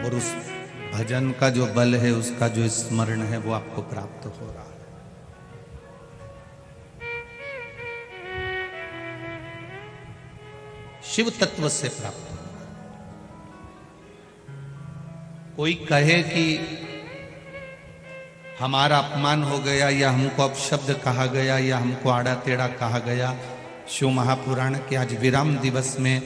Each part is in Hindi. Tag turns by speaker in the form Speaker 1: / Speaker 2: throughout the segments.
Speaker 1: और उस भजन का जो बल है, उसका जो स्मरण है, वो आपको प्राप्त हो रहा है। शिव तत्व से प्राप्त हो रहा है। कोई कहे कि हमारा अपमान हो गया, या हमको अपशब्द कहा गया, या हमको आड़ा टेढ़ा कहा गया, शिव महापुराण के आज विराम दिवस में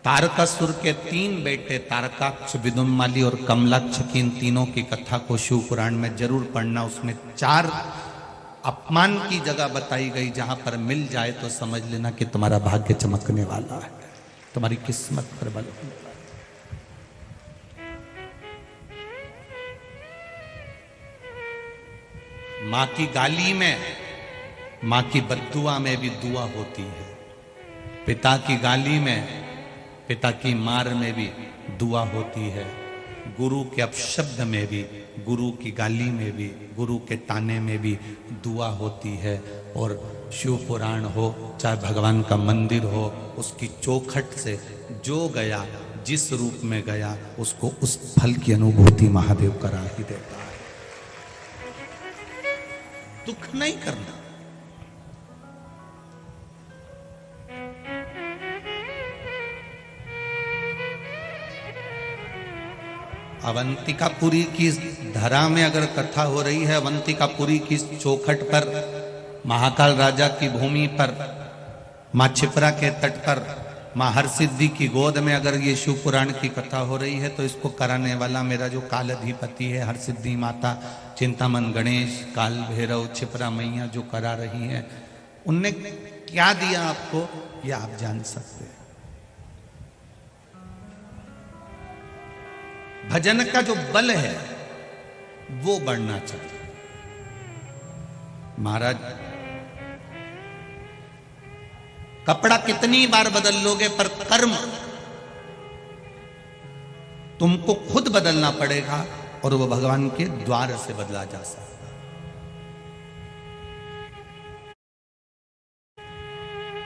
Speaker 1: तारकासुर के 3 बेटे तारकाक्ष, विदुम्माली और कमलाक्ष की इन तीनों की कथा को शिव पुराण में जरूर पढ़ना। उसमें 4 अपमान की जगह बताई गई, जहां पर मिल जाए तो समझ लेना कि तुम्हारा भाग्य चमकने वाला है, तुम्हारी किस्मत पर बल होने वाला है। मां की गाली में, मां की बद्दुआ में भी दुआ होती है। पिता की गाली में, पिता की मार में भी दुआ होती है। गुरु के अपशब्द में भी, गुरु की गाली में भी, गुरु के ताने में भी दुआ होती है। और शिव पुराण हो, चाहे भगवान का मंदिर हो, उसकी चौखट से जो गया, जिस रूप में गया, उसको उस फल की अनुभूति महादेव करा ही देता है। दुख नहीं करना। अवंतिकापुरी की धरा में अगर कथा हो रही है, अवंतिकापुरी की चौखट पर, महाकाल राजा की भूमि पर, मां छिपरा के तट पर, मां हरसिद्धि की गोद में अगर ये शिव पुराण की कथा हो रही है, तो इसको कराने वाला मेरा जो काल अधिपति है, हरसिद्धि माता, चिंतामन गणेश, काल भैरव, छिपरा मैया जो करा रही हैं, उनने क्या दिया आपको, ये आप जान सकते हैं। भजन का जो बल है वो बढ़ना चाहिए। महाराज, कपड़ा कितनी बार बदल लोगे, पर कर्म तुमको खुद बदलना पड़ेगा, और वो भगवान के द्वार से बदला जा सकता है।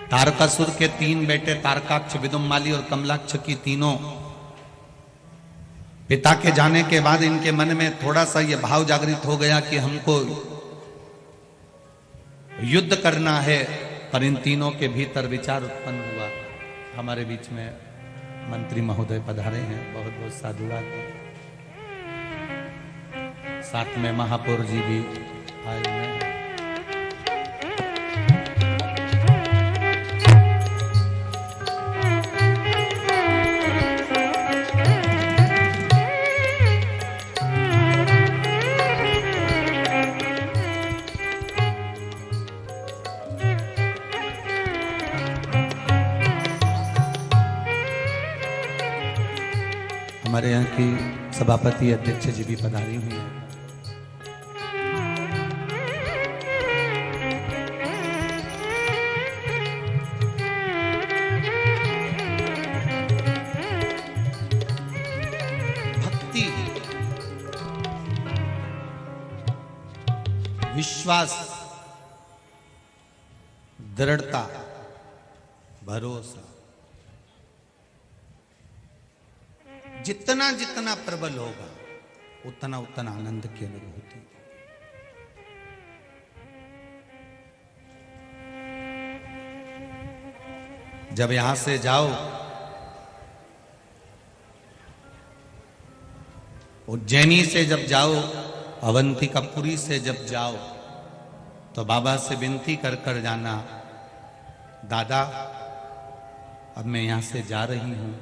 Speaker 1: तारकासुर के 3 बेटे तारकाक्ष, विदुम्माली और कमलाक्ष की तीनों, पिता के जाने के बाद इनके मन में थोड़ा सा ये भाव जागृत हो गया कि हमको युद्ध करना है। पर इन तीनों के भीतर विचार उत्पन्न हुआ। हमारे बीच में मंत्री महोदय पधारे हैं, बहुत बहुत साधुवाद। साथ में महापौर जी भी आए हैं। हमारे यहाँ की सभापति अध्यक्ष जी भी पधारी हुई हैं। भक्ति, विश्वास, दृढ़ता, भरोसा, जितना जितना प्रबल होगा, उतना उतना आनंद की अनुभूति। जब यहां से जाओ, उज्जैनी से जब जाओ, अवंतिकापुरी से जब जाओ, तो बाबा से विनती कर कर जाना, दादा अब मैं यहां से जा रही हूं,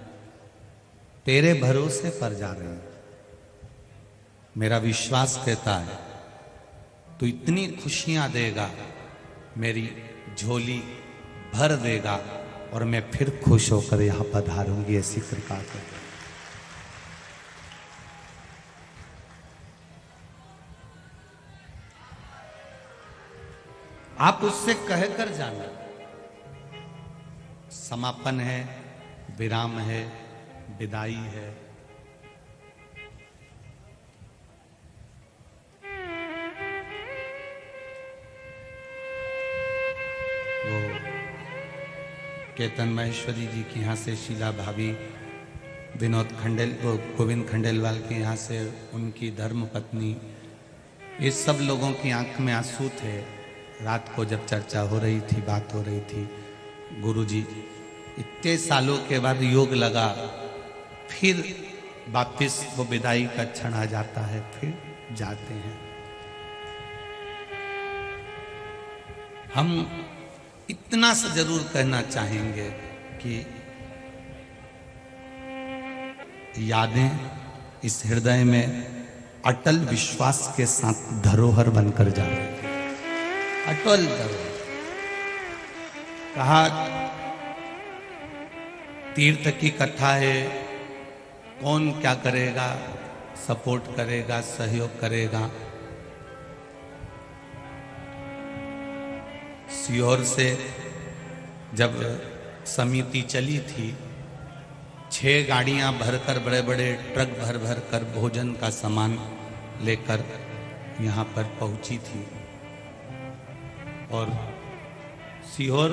Speaker 1: तेरे भरोसे पर जा रही हूं। मेरा विश्वास कहता है तू इतनी खुशियां देगा, मेरी झोली भर देगा, और मैं फिर खुश होकर यहां पधारूंगी। ऐसी कृपा कर। आप उससे कहकर जाना, समापन है, विराम है, विदाई है। वो केतन महेश्वरी जी की यहाँ से शीला भाभी गोविंद खंडेलवाल के यहाँ से उनकी धर्म पत्नी, ये सब लोगों की आंख में आंसू थे। रात को जब चर्चा हो रही थी, बात हो रही थी, गुरुजी इतने सालों के बाद योग लगा, फिर वापिस वो विदाई का क्षण आ जाता है, फिर जाते हैं। हम इतना सा जरूर कहना चाहेंगे कि यादें इस हृदय में अटल विश्वास के साथ धरोहर बनकर जा रही है। अटल धरोहर कहा, तीर्थ की कथा है, कौन क्या करेगा, सपोर्ट करेगा, सहयोग करेगा। सीहोर से जब समिति चली थी, 6 गाड़ियां भरकर, बड़े बड़े ट्रक भर भर कर भोजन का सामान लेकर यहाँ पर पहुंची थी और सीहोर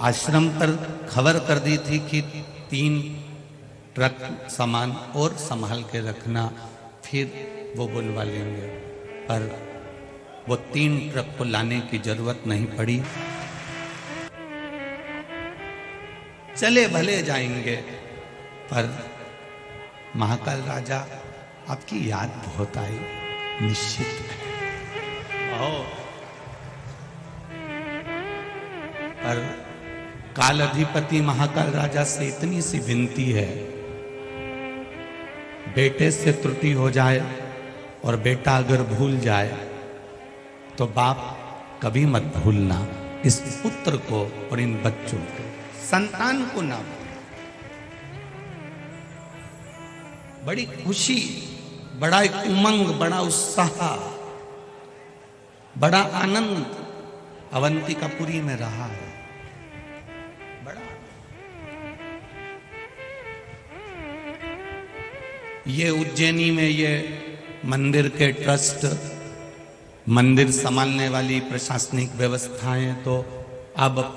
Speaker 1: आश्रम पर खबर कर दी थी कि 3 ट्रक सामान और संभाल के रखना, फिर वो बुलवा लेंगे। पर वो 3 ट्रक को लाने की जरूरत नहीं पड़ी। चले भले जाएंगे, पर महाकाल राजा आपकी याद बहुत आई, निश्चित है। पर काल अधिपति महाकाल राजा से इतनी सी विनती है, बेटे से त्रुटि हो जाए और बेटा अगर भूल जाए तो बाप कभी मत भूलना, इस पुत्र को और इन बच्चों को, संतान को ना भूलना। बड़ी खुशी, बड़ा एक उमंग, बड़ा उत्साह, बड़ा आनंद अवंतिकापुरी में रहा है। बड़ा ये उज्जैनी में ये मंदिर के ट्रस्ट, मंदिर संभालने वाली प्रशासनिक व्यवस्थाएं तो अब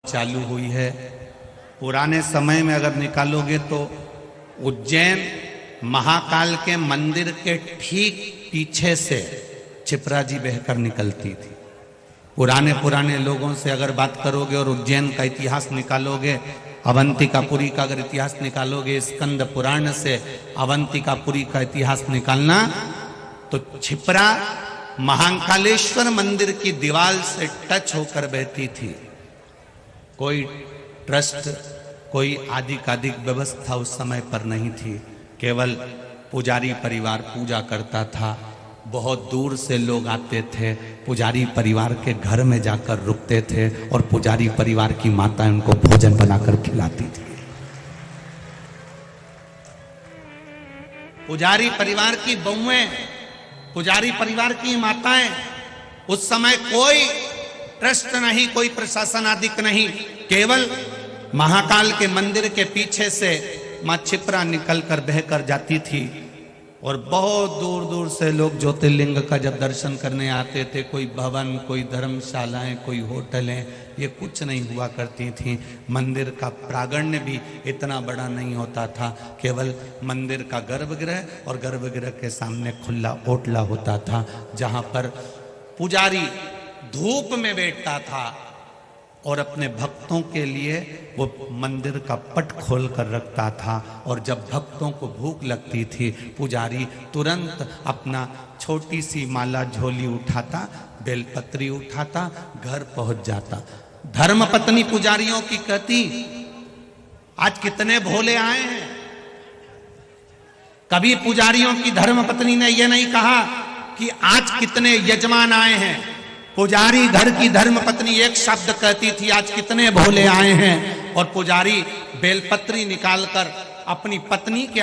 Speaker 1: चालू हुई है। पुराने समय में अगर निकालोगे तो उज्जैन महाकाल के मंदिर के ठीक पीछे से क्षिप्रा जी बहकर निकलती थी। पुराने लोगों से अगर बात करोगे और उज्जैन का इतिहास निकालोगे, अवंतिकापुरी का अगर इतिहास निकालोगे, स्कंद पुराण से अवंतिकापुरी का इतिहास निकालना तो क्षिप्रा महाकालेश्वर मंदिर की दीवार से टच होकर बहती थी। कोई ट्रस्ट, कोई आधिकाधिक व्यवस्था उस समय पर नहीं थी। केवल पुजारी परिवार पूजा करता था। बहुत दूर से लोग आते थे, पुजारी परिवार के घर में जाकर रुकते थे और पुजारी परिवार की माता उनको भोजन बनाकर खिलाती थी। पुजारी परिवार की बहुएं, पुजारी परिवार की माताएं, उस समय कोई ट्रस्ट नहीं, कोई प्रशासन आदि नहीं, केवल महाकाल के मंदिर के पीछे से मां क्षिप्रा निकलकर बहकर जाती थी। और बहुत दूर दूर से लोग ज्योतिर्लिंग का जब दर्शन करने आते थे, कोई भवन, कोई धर्मशालाएं, कोई होटलें, ये कुछ नहीं हुआ करती थी। मंदिर का प्रांगण भी इतना बड़ा नहीं होता था। केवल मंदिर का गर्भगृह और गर्भगृह के सामने खुला ओटला होता था, जहां पर पुजारी धूप में बैठता था और अपने भक्तों के लिए वो मंदिर का पट खोल कर रखता था। और जब भक्तों को भूख लगती थी, पुजारी तुरंत अपना छोटी सी माला झोली उठाता, बेलपत्री उठाता, घर पहुंच जाता। धर्मपत्नी पुजारियों की कहती, आज कितने भोले आए हैं। कभी पुजारियों की धर्मपत्नी ने यह नहीं कहा कि आज कितने यजमान आए हैं। पुजारी घर की धर्मपत्नी एक शब्द कहती थी, आज कितने भोले आए हैं। और पुजारी बेलपत्री निकालकर अपनी पत्नी के